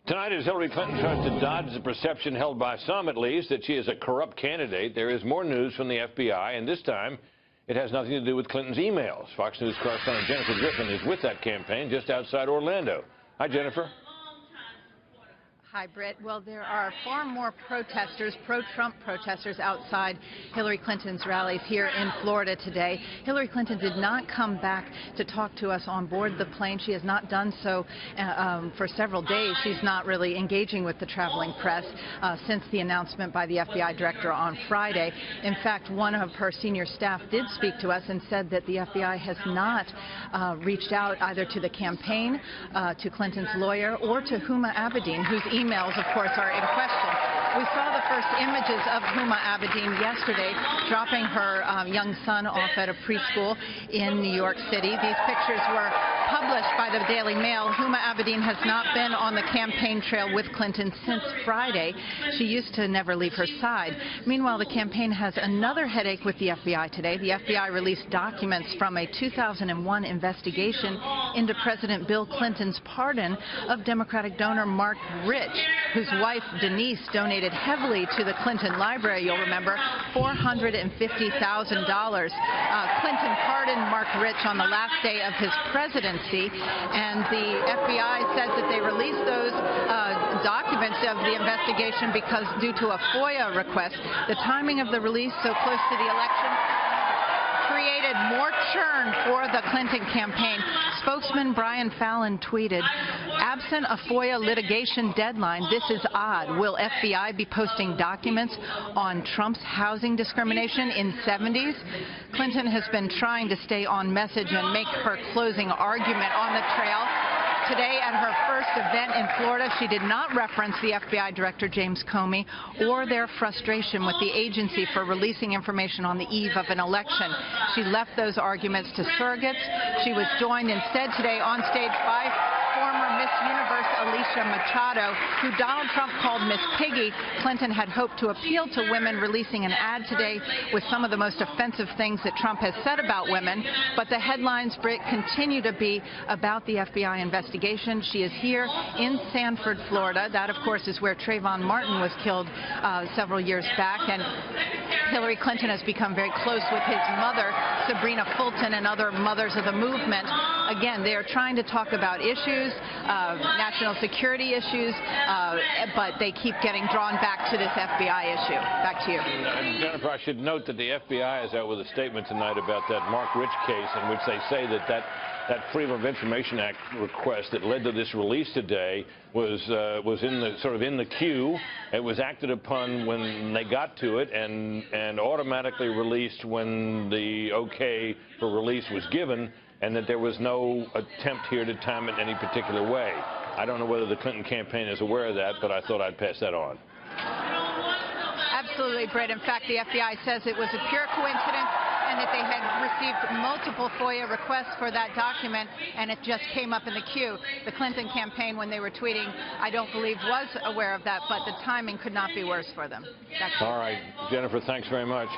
Tonight, as Hillary Clinton tries to dodge the perception held by some, at least, that she is a corrupt candidate, there is more news from the FBI, and this time it has nothing to do with Clinton's emails. Fox News correspondent Jennifer Griffin is with that campaign just outside Orlando. Hi, Jennifer. Hi, Britt. Well, there are far more protesters, pro-Trump protesters, outside Hillary Clinton's rallies here in Florida today. Hillary Clinton did not come back to talk to us on board the plane. She has not done so for several days. She's not really engaging with the traveling press since the announcement by the FBI director on Friday. In fact, one of her senior staff did speak to us and said that the FBI has not reached out either to the campaign, to Clinton's lawyer, or to Huma Abedin, whose emails, of course, are in question. We saw the first images of Huma Abedin yesterday dropping her young son off at a preschool in New York City. These pictures were published by the Daily Mail. Huma Abedin has not been on the campaign trail with Clinton since Friday. She used to never leave her side. Meanwhile, the campaign has another headache with the FBI today. The FBI released documents from a 2001 investigation into President Bill Clinton's pardon of Democratic donor Mark Rich, whose wife Denise donated heavily to the Clinton Library, you'll remember, $450,000. Clinton pardoned Mark Rich on the last day of his presidency, and the FBI says that they released those documents of the investigation because due to a FOIA request. The timing of the release so close to the election created more churn for the Clinton campaign. Spokesman Brian Fallon tweeted, "Absent a FOIA litigation deadline, this is odd. Will FBI be posting documents on Trump's housing discrimination in 70s? Clinton has been trying to stay on message and make her closing argument on the trail. Today, at her first event in Florida, she did not reference the FBI Director James Comey or their frustration with the agency for releasing information on the eve of an election. She left those arguments to surrogates. She was joined instead today on stage by former Miss Universe Alicia Machado, who Donald Trump called Miss Piggy. Clinton had hoped to appeal to women, releasing an ad today with some of the most offensive things that Trump has said about women. But the headlines, Britt, continue to be about the FBI investigation. She is here in Sanford, Florida. That, of course, is where Trayvon Martin was killed several years back. And Hillary Clinton has become very close with his mother, Sabrina Fulton, and other mothers of the movement. Again, they are trying to talk about issues, national security issues, but they keep getting drawn back to this FBI issue. Back to you. Jennifer, I should note that the FBI is out with a statement tonight about that Mark Rich case, in which they say that Freedom of Information Act request that led to this release today was in the queue. It was acted upon when they got to it, and automatically released when the okay for release was given, and that there was no attempt here to time it any particular way. I don't know whether the Clinton campaign is aware of that, but I thought I'd pass that on. Absolutely, Brett. In fact, the FBI says it was a pure coincidence and that they had received multiple FOIA requests for that document, and it just came up in the queue. The Clinton campaign, when they were tweeting, I don't believe was aware of that, but the timing could not be worse for them. All right. Jennifer, thanks very much.